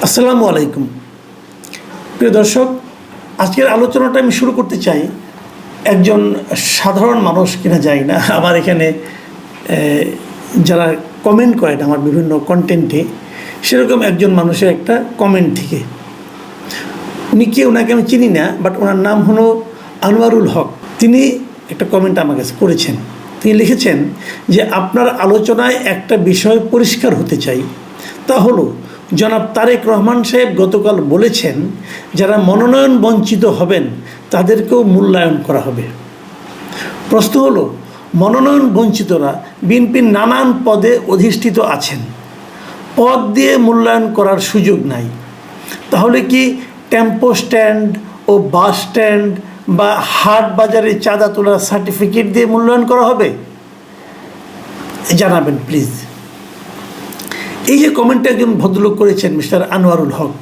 আসসালামু আলাইকুম প্রিয় দর্শক, আজকের আলোচনাটা আমি শুরু করতে চাই একজন সাধারণ মানুষ কিনা যাই না, আমার এখানে যারা কমেন্ট করেন আমার বিভিন্ন কন্টেন্টে, সেরকম একজন মানুষের একটা কমেন্ট থেকে। উনি কে, ওনাকে আমি চিনি না, বাট ওনার নাম হলো আনোয়ারুল হক। তিনি একটা কমেন্ট আমার কাছে করেছেন। তিনি লিখেছেন যে আপনার আলোচনায় একটা বিষয় পরিষ্কার হতে চাই, তা হলো জনাব তারেক রহমান সাহেব গতকাল বলেছেন যারা মনোনয়ন বঞ্চিত হবেন তাদেরকেও মূল্যায়ন করা হবে। প্রশ্ন হলো, মনোনয়ন বঞ্চিতরা বিএনপির নানান পদে অধিষ্ঠিত আছেন, পদ দিয়ে মূল্যায়ন করার সুযোগ নাই, তাহলে কি টেম্পো স্ট্যান্ড ও বাস স্ট্যান্ড বা হাট বাজারে চাঁদা তোলার সার্টিফিকেট দিয়ে মূল্যায়ন করা হবে? জানাবেন প্লিজ। এই যে কমেন্টটা একজন ভদ্রলোক করেছেন, মিস্টার আনোয়ারুল হক,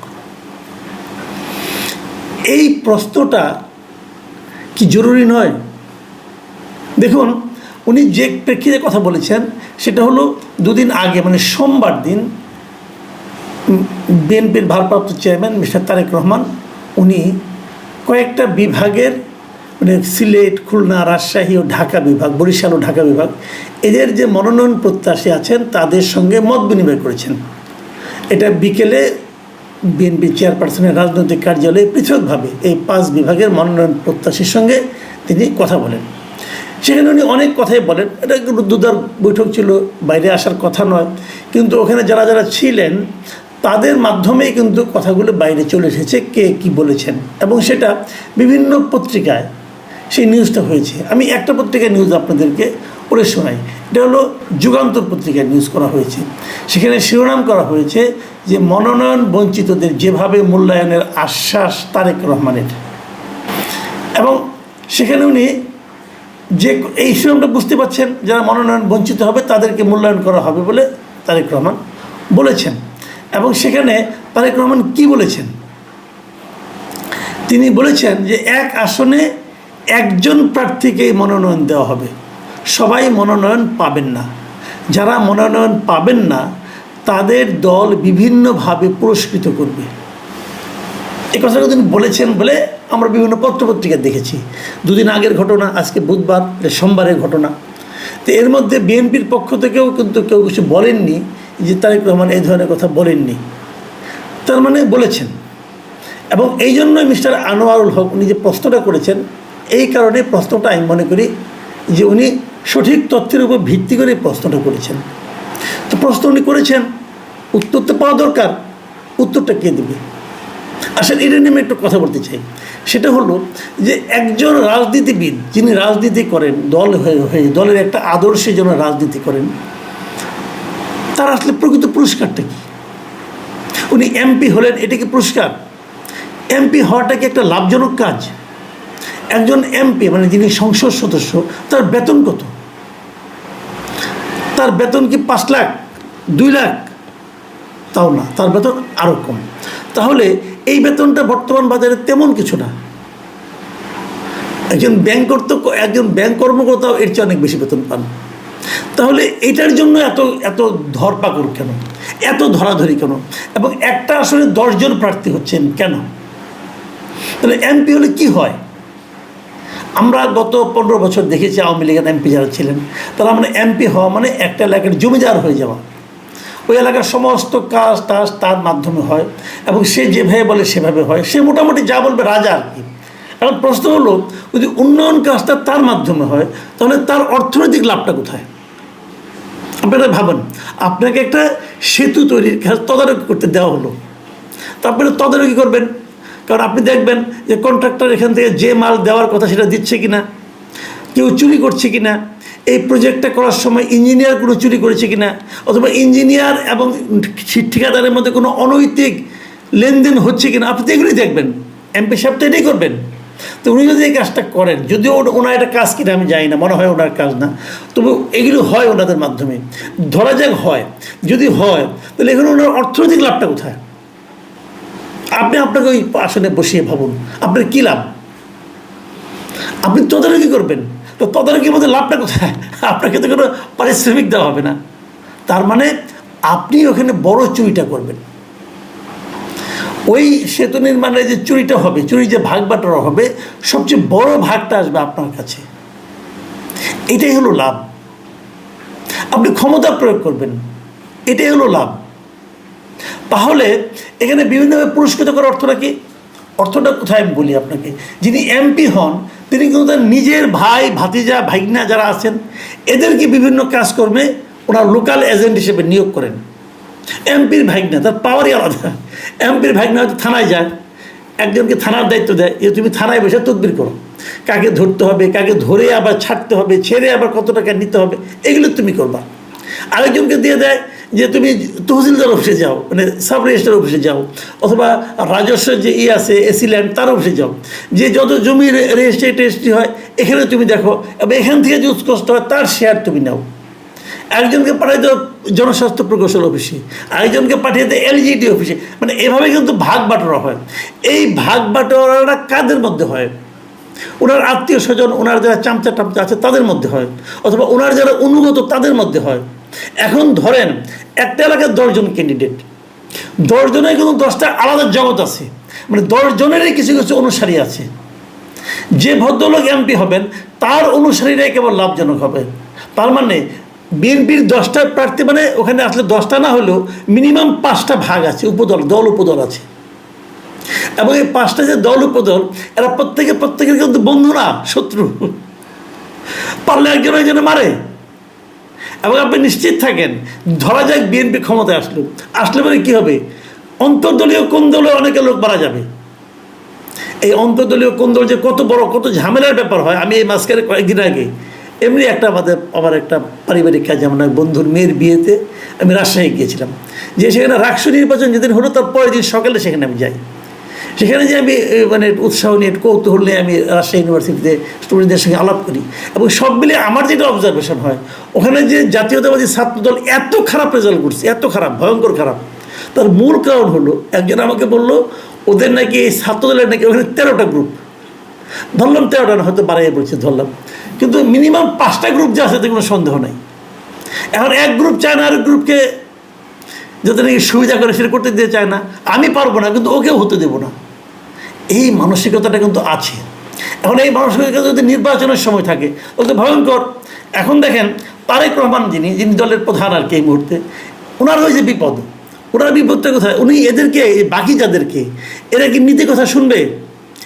এই প্রশ্নটা কি জরুরি নয়? দেখুন, উনি যে প্রেক্ষিতে কথা বলেছেন সেটা হলো দুদিন আগে, মানে সোমবার দিন, বিএনপির ভারপ্রাপ্ত চেয়ারম্যান মিস্টার তারেক রহমান উনি কয়েকটা বিভাগের, মানে সিলেট, খুলনা, রাজশাহী ও ঢাকা বিভাগ, বরিশাল ও ঢাকা বিভাগ, এদের যে মনোনয়ন প্রত্যাশী আছেন তাদের সঙ্গে মত বিনিময় করেছেন। এটা বিকেলে বিএনপি চেয়ারপারসনের রাজনৈতিক কার্যালয়ে পৃথকভাবে এই 5 বিভাগের মনোনয়ন প্রত্যাশীর সঙ্গে তিনি কথা বলেন। সেখানে উনি অনেক কথাই বলেন। এটা একটু রুদ্ধদ্বার বৈঠক ছিল, বাইরে আসার কথা নয়, কিন্তু ওখানে যারা যারা ছিলেন তাদের মাধ্যমেই কিন্তু কথাগুলো বাইরে চলে এসেছে, কে কী বলেছেন, এবং সেটা বিভিন্ন পত্রিকায় সেই নিউজটা হয়েছে। আমি একটা পত্রিকায় নিউজ আপনাদেরকে পড়ে শোনাই। এটা হলো যুগান্তর পত্রিকায় নিউজ করা হয়েছে। সেখানে শিরোনাম করা হয়েছে যে মনোনয়ন বঞ্চিতদের যেভাবে মূল্যায়নের আশ্বাস তারেক রহমানের, এবং সেখানে উনি যে এই শিরোনামটা বুঝতে পারছেন, যারা মনোনয়ন বঞ্চিত হবে তাদেরকে মূল্যায়ন করা হবে বলে তারেক রহমান বলেছেন। এবং সেখানে তারেক রহমান কি বলেছেন? তিনি বলেছেন যে এক আসনে একজন প্রার্থীকেই মনোনয়ন দেওয়া হবে, সবাই মনোনয়ন পাবেন না। যারা মনোনয়ন পাবেন না তাদের দল বিভিন্নভাবে পুরস্কৃত করবে। এই কথাটা তিনি বলেছেন বলে আমরা বিভিন্ন পত্রপত্রিকা দেখেছি। দুদিন আগের ঘটনা, আজকে বুধবার, সোমবারের ঘটনা। তো এর মধ্যে বিএনপির পক্ষ থেকেও কিন্তু কেউ কিছু বলেননি যে তারেক রহমান এই ধরনের কথা বলেননি, তার মানে বলেছেন। এবং এই জন্যই মিস্টার আনোয়ারুল হক উনি যে প্রশ্নটা করেছেন, এই কারণে প্রশ্নটা আমি মনে করি যে উনি সঠিক তথ্যের উপর ভিত্তি করে প্রশ্নটা করেছেন। তো প্রশ্ন উনি করেছেন, উত্তর তো পাওয়া দরকার, উত্তরটা কে দেবে? আসলে এটা নিয়ে আমি একটু কথা বলতে চাই। সেটা হলো যে একজন রাজনীতিবিদ যিনি রাজনীতি করেন, দল হয়ে দলের একটা আদর্শের জন্য রাজনীতি করেন, তার আসলে প্রকৃত পুরস্কারটা কি? উনি এমপি হলেন, এটা কি পুরস্কার? এমপি হওয়াটা কি একটা লাভজনক কাজ? একজন এমপি মানে যিনি সংসদ সদস্য, তার বেতন কত? তার বেতন কি 5 লাখ, 2 লাখ? তাও না, তার বেতন আরও কম। তাহলে এই বেতনটা বর্তমান বাজারে তেমন কিছু না। একজন ব্যাংক কর্মকর্তাও এর চেয়ে অনেক বেশি বেতন পান। তাহলে এটার জন্য এত ধরপাকড় কেন, এত ধরাধরি কেন, এবং একটা আসলে 10 জন প্রার্থী হচ্ছেন কেন? তাহলে এমপি হলে কি হয়? আমরা গত 15 বছর দেখেছি আওয়ামী লীগের এমপি যারা ছিলেন, তারা মানে এমপি হওয়া মানে একটা এলাকার জমিদার হয়ে যাওয়া। ওই এলাকার সমস্ত কাজ টাজ তার মাধ্যমে হয়, এবং সে যেভাবে বলে সেভাবে হয়। সে মোটামুটি যা বলবে রাজা আর কি। এখন প্রশ্ন হলো, যদি উন্নয়ন কাজটা তার মাধ্যমে হয় তাহলে তার অর্থনৈতিক লাভটা কোথায়? আপনারা ভাবেন, আপনাকে একটা সেতু তৈরির কাজ তদারকি করতে দেওয়া হলো, তো আপনারা তদারকি করবেন, কারণ আপনি দেখবেন যে কন্ট্রাক্টর এখান থেকে যে মাল দেওয়ার কথা সেটা দিচ্ছে কিনা, কেউ চুরি করছে কিনা, এই প্রজেক্টটা করার সময় ইঞ্জিনিয়ার কোনো চুরি করেছে কিনা, অথবা ইঞ্জিনিয়ার এবং ঠিকাদারের মধ্যে কোনো অনৈতিক লেনদেন হচ্ছে কিনা, আপনি তো এগুলোই দেখবেন। এমপি সাহেব তো এটাই করবেন। তো উনি যদি এই কাজটা করেন, যদিও ওনার এটা কাজ কিনা আমি জানি না, মনে হয় ওনার কাজ না, তবে এগুলো হয় ওনাদের মাধ্যমে। ধরা যাক হয়, যদি হয় তাহলে এখানে ওনার অর্থনৈতিক লাভটা কোথায়? আপনি আপনাকে ওই আসনে বসিয়ে ভাবুন, আপনার কী লাভ? আপনি তদারকি করবেন, তো তদারকির মধ্যে লাভটা কোথায়? আপনাকে তো কোনো পারিশ্রমিক দেওয়া হবে না। তার মানে আপনি ওখানে বড় চুরিটা করবেন। ওই সেতু নির্মাণের যে চুরিটা হবে, চুরি যে ভাগ বাটোয়ারা হবে, সবচেয়ে বড় ভাগটা আসবে আপনার কাছে। এটাই হলো লাভ। আপনি ক্ষমতা প্রয়োগ করবেন, এটাই হলো লাভ। তাহলে এখানে বিভিন্নভাবে পুরস্কৃত করার অর্থটা কি? অর্থটা কোথায় আমি বলি আপনাকে। যিনি এমপি হন তিনি কিন্তু তার নিজের ভাই, ভাতিজা, ভাইগনা যারা আছেন এদেরকে বিভিন্ন কাজকর্মে ওনার লোকাল এজেন্ট হিসেবে নিয়োগ করেন। এমপির ভাইগনা, তার পাওয়ারই আলাদা। এমপির ভাইগনা হয়তো থানায় যায়, একজনকে থানার দায়িত্ব দেয়, যে তুমি থানায় বসে তদবির করো, কাকে ধরতে হবে, কাকে ধরে আবার ছাড়তে হবে, ছেড়ে আবার কত টাকা নিতে হবে, এগুলো তুমি করবা। আরেকজনকে দিয়ে দেয় যে তুমি তহসিলদার অফিসে যাও, মানে সাব রেজিস্ট্রার অফিসে যাও, অথবা রাজস্বের যে আছে এসি ল্যান্ড তার অফিসে যাও, যে যত জমি রেজিস্ট্রি টেস্ট্রি হয় এখানে তুমি দেখো, এবং এখান থেকে যে উৎকষ্ট হয় তার শেয়ার তুমি নাও। একজনকে পাঠিয়ে দেওয়া জনস্বাস্থ্য প্রকৌশল অফিসে, আরেকজনকে পাঠিয়ে দেয় এলজিডি অফিসে। মানে এভাবে কিন্তু ভাগ বাটোয়ারা হয়। এই ভাগ বাটোয়ারাটা কাদের মধ্যে হয়? ওনার আত্মীয় স্বজন, ওনার যারা চামচা টামচা আছে তাদের মধ্যে হয়, অথবা ওনার যারা অনুগত তাদের মধ্যে হয়। এখন ধরেন একটা এলাকার 10 জন ক্যান্ডিডেট, 10 জনের কিন্তু 10টা আলাদা জগৎ আছে, মানে 10 জনেরই কিছু কিছু অনুসারী আছে। যে ভদ্রলোক এমপি হবেন তার অনুসারীরাই কেবল লাভজনক হবে। তার মানে বিএনপির 10টা প্রার্থী, মানে ওখানে আসলে 10টা না হলেও মিনিমাম 5টা ভাগ আছে, উপদল, দল উপদল আছে। এবং এই 5টা যে দল উপদল এরা প্রত্যেকের কিন্তু বন্ধু না, শত্রু। পারলে একজন একজনে মারে। এবং আপনি নিশ্চিত থাকেন, ধরা যাক বিএনপি ক্ষমতায় আসলে মানে কী হবে? অন্তর্দলীয় কোন দলে অনেকে লোক মারা যাবে। এই অন্তর্দলীয় কোন দল যে কত বড়, কত ঝামেলার ব্যাপার হয়। আমি এই মাঝখানে কয়েকদিন আগে এমনি আমার একটা পারিবারিক কাজে, আমার বন্ধুর মেয়ের বিয়েতে আমি রাজশাহী গিয়েছিলাম, যে সেখানে রাষ্ট্র নির্বাচন যেদিন হলো তার পরের দিন সকালে সেখানে আমি যাই। সেখানে যে আমি মানে উৎসাহ নিয়ে, কৌতূহল নিয়ে আমি রাজশাহী ইউনিভার্সিটিতে স্টুডেন্টদের সঙ্গে আলাপ করি, এবং সব মিলিয়ে আমার যেটা অবজারভেশন হয়, ওখানে যে জাতীয়তাবাদী ছাত্রদল এত খারাপ রেজাল্ট করছে, এত খারাপ, ভয়ঙ্কর খারাপ, তার মূল কারণ হলো, একজন আমাকে বললো ওদের নাকি এই ছাত্রদলের নাকি ওখানে 13টা গ্রুপ। ধরলাম 13টা না, হয়তো বাড়াইয়ে বলছি, ধরলাম, কিন্তু মিনিমাম 5টা গ্রুপ যে আছে তাতে কোনো সন্দেহ নাই। এখন এক গ্রুপ চায় না আরেক গ্রুপকে যাতে নাকি সুবিধা করে সেটা করতে দিতে চায় না। আমি পারবো না, কিন্তু ওকেও হতে দেবো না। এই মানসিকতাটা কিন্তু আছে। এখন এই মানসিকতা যদি নির্বাচনের সময় থাকে তাহলে ভয়ঙ্কর। এখন দেখেন তারেক রহমান যিনি দলের প্রধান আর কি এই মুহূর্তে, ওনার ওই যে বিপদ, ওনার বিপদটা কোথায়? উনি এদেরকে, বাকি যাদেরকে, এরা কি নীতি কথা শুনবে?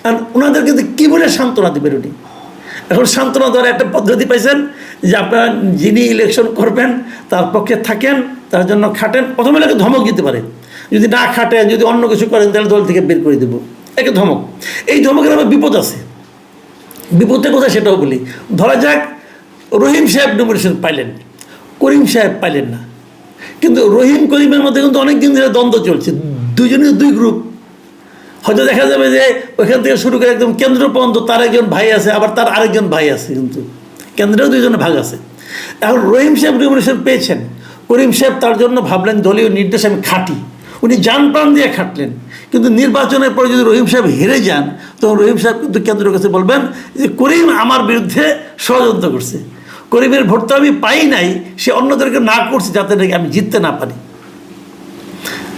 আর ওনাদেরকে কী বলে সান্ত্বনা দেবেন উনি? এখন সান্ত্বনা দেওয়ার একটা পদ্ধতি পাইছেন যে আপনারা যিনি ইলেকশন করবেন তার পক্ষে থাকেন, তার জন্য খাটেন। প্রথমে এলাকে ধমক দিতে পারে, যদি না খাটেন, যদি অন্য কিছু করেন তাহলে দল থেকে বের করে দেবো, একে ধমক। এই ধমকের আবার বিপদ আছে। বিপদটা কোথায় সেটাও বলি। ধরা যাক রহিম সাহেব নমিনেশন পাইলেন, করিম সাহেব পাইলেন না, কিন্তু রহিম করিমের মধ্যে কিন্তু অনেক দিন ধরে দ্বন্দ্ব চলছে, দুজনের 2 গ্রুপ। হয়তো দেখা যাবে যে ওইখান থেকে শুরু করে একদম কেন্দ্র পর্যন্ত তার একজন ভাই আছে, আবার তার আরেকজন ভাই আছে, কিন্তু কেন্দ্রেও 2 জনের ভাগ আছে। এখন রহিম সাহেব নমিনেশন পেয়েছেন, করিম সাহেব তার জন্য ভাবলেন দলীয় নির্দেশ আমি খাটি, উনি যান প্রাণ দিয়ে খাটলেন। কিন্তু নির্বাচনের পরে যদি রহিম সাহেব হেরে যান, তখন রহিম সাহেব কিন্তু কেন্দ্রের কাছে বলবেন যে করিম আমার বিরুদ্ধে ষড়যন্ত্র করছে, করিমের ভোট তো আমি পাই নাই, সে অন্যদেরকে না করছে যাতে নাকি আমি জিততে না পারি।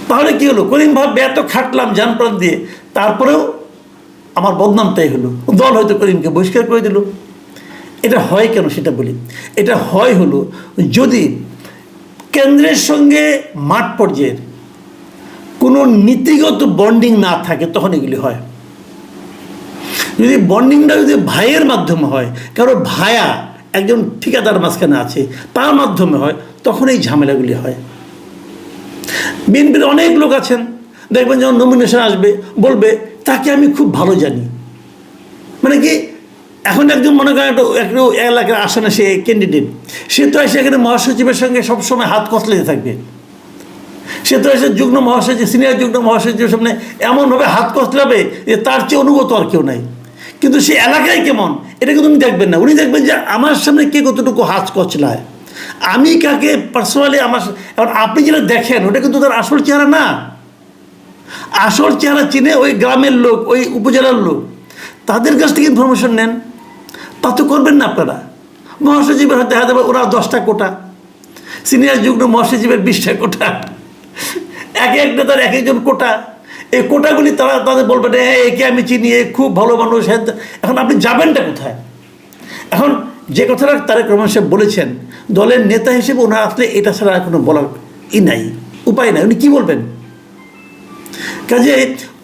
তাহলে কি হলো? করিম ভাববে এত খাটলাম জান প্রাণ দিয়ে, তারপরেও আমার বদনামটাই হলো, দল হয়তো করিমকে বহিষ্কার করে দিল। এটা হয় কেন সেটা বলি। এটা হলো যদি কেন্দ্রের সঙ্গে মাঠ পর্যায়ের কোনো নীতিগত বন্ডিং না থাকে, তখন এগুলি হয়। যদি বন্ডিংটা যদি ভাইয়ের মাধ্যমে হয়, কারো ভায়া একজন ঠিকাদার মাঝখানে আছে তার মাধ্যমে হয়, তখন এই ঝামেলাগুলি হয়। বিএনপির অনেক লোক আছেন, দেখবেন যখন নমিনেশন আসবে বলবে তাকে আমি খুব ভালো জানি। মানে কি, এখন একজন মনে করেন একটু এলাকার আসনে সে ক্যান্ডিডেট, সে তো এসে এখানে মহাসচিবের সঙ্গে সবসময় হাত কচলাতে থাকবে। সে তো এসে যুগ্ম মহাসচিব, সিনিয়র যুগ্ম মহাসচিবের সামনে এমনভাবে হাত কচলাবে যে তার চেয়ে অনুগত আর কেউ নাই। কিন্তু সে এলাকায় কেমন এটা কিন্তু উনি দেখবেন না। উনি দেখবেন যে আমার সামনে কে কতটুকু হাত কচলায়, আমি কাকে পার্সোনালি আমার। এখন আপনি যেটা দেখেন ওটা কিন্তু তার আসল চেহারা না। আসল চেহারা চিনে ওই গ্রামের লোক, ওই উপজেলার লোক, তাদের কাছ থেকে ইনফরমেশন নেন। তা তো করবেন না আপনারা। মহাসচিবের হয়তো দেখা যাবে ওরা 10টা কোটা, সিনিয়র যুগ্ম মহাসচিবের 20টা কোটা, এক নেতার এক একজন কোটা, এই কোটাগুলি তারা তাদের বলবেন হ্যাঁ একে আমি চিনি, এ খুব ভালো মানুষ। হ্যাঁ, এখন আপনি যাবেনটা কোথায়? এখন যে কথাটা তারেক রহমান সাহেব বলেছেন, দলের নেতা হিসেবে ওনার আসলে এটা ছাড়া আর কোনো বলার নাই, উপায় নাই, উনি কী বলবেন? কাজে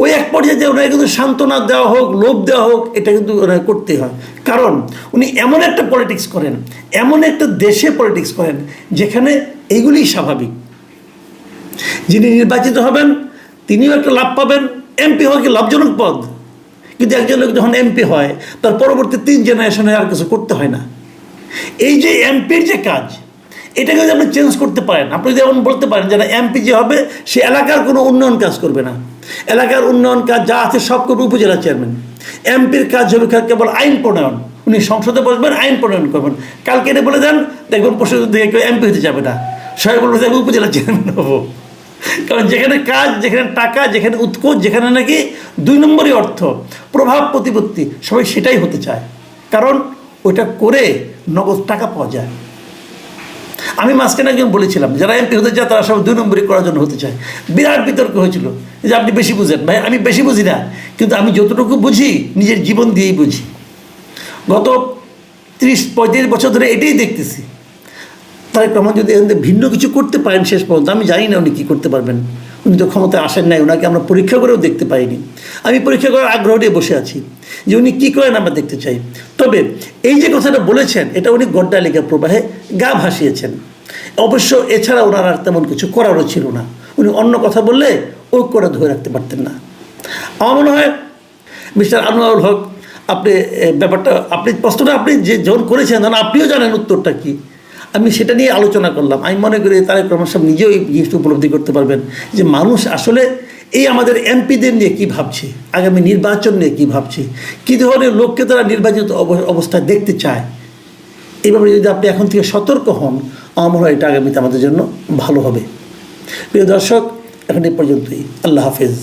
ওই এক পর্যায়ে যে ওনাকে কিন্তু সান্ত্বনা দেওয়া হোক, লোভ দেওয়া হোক, এটা কিন্তু ওনাকে করতেই হয়। কারণ উনি এমন একটা পলিটিক্স করেন, এমন একটা দেশে পলিটিক্স করেন যেখানে এইগুলিই স্বাভাবিক। যিনি নির্বাচিত হবেন তিনিও একটা লাভ পাবেন, এমপি হওয়া কি লাভজনক পদ, কিন্তু একজন লোক যখন এমপি হয় তার পরবর্তী 3 জেনারেশনে আর কিছু করতে হয় না। এই যে এমপির যে কাজ, এটাকে যদি আপনি চেঞ্জ করতে পারেন, আপনি যদি এমন বলতে পারেন যে না এমপি যে হবে সে এলাকার কোনো উন্নয়ন কাজ করবে না, এলাকার উন্নয়ন কাজ যা আছে সব করবে উপজেলা চেয়ারম্যান, এমপির কাজ হবে কেবল আইন প্রণয়ন, উনি সংসদে বসবেন, আইন প্রণয়ন করবেন। কালকে এটা বলে দেন, দেখবেন পরশু থেকে কেউ এমপি হতে যাবে না, সবাই বলবে যে আমি উপজেলা চেয়ারম্যান হবো। কারণ যেখানে কাজ, যেখানে টাকা, যেখানে উৎকোচ, যেখানে নাকি 2 নম্বরই অর্থ, প্রভাব প্রতিপত্তি, সবাই সেটাই হতে চায়, কারণ ওইটা করে নগদ টাকা পাওয়া যায়। আমি মাঝখানে একজন বলেছিলাম যারা এমপি হতে চায় তারা সব 2 নম্বরই করার জন্য হতে চায়। বিরাট বিতর্ক হয়েছিল যে আপনি বেশি বুঝেন। ভাই আমি বেশি বুঝি না, কিন্তু আমি যতটুকু বুঝি নিজের জীবন দিয়েই বুঝি। গত 30-35 বছর ধরে এটাই দেখতেছি। তারেক রহমান যদি এখান থেকে ভিন্ন কিছু করতে পারেন শেষ পর্যন্ত, আমি জানি না উনি কী করতে পারবেন, উনি তো ক্ষমতায় আসেন নাই, ওনাকে আমরা পরীক্ষা করেও দেখতে পাইনি। আমি পরীক্ষা করার আগ্রহ নিয়ে বসে আছি যে উনি কী করেন আমরা দেখতে চাই। তবে এই যে কথাটা বলেছেন এটা উনি গড্ডালিকা প্রবাহে গা ভাসিয়েছেন। অবশ্য এছাড়া ওনার আর তেমন কিছু করারও ছিল না, উনি অন্য কথা বললে ঐক্যটা ধরে রাখতে পারতেন না। আমার মনে হয় মিস্টার আনোয়ারুল হক, আপনি ব্যাপারটা, আপনি প্রশ্নটা আপনি যে যখন করেছেন তখন আপনিও জানেন উত্তরটা কী। আমি সেটা নিয়ে আলোচনা করলাম। আমি মনে করি তারেক রহমান সাহেব নিজেও এই জিনিসটা উপলব্ধি করতে পারবেন যে মানুষ আসলে এই আমাদের এমপিদের নিয়ে কী ভাবছে, আগামী নির্বাচন নিয়ে কী ভাবছে, কী ধরনের লোককে তারা নির্বাচিত অবস্থায় দেখতে চায়। এইভাবে যদি আপনি এখন থেকে সতর্ক হন, আমার মনে হয় এটা আগামীতে আমাদের জন্য ভালো হবে। প্রিয় দর্শক, এখন এই পর্যন্তই। আল্লাহ হাফেজ।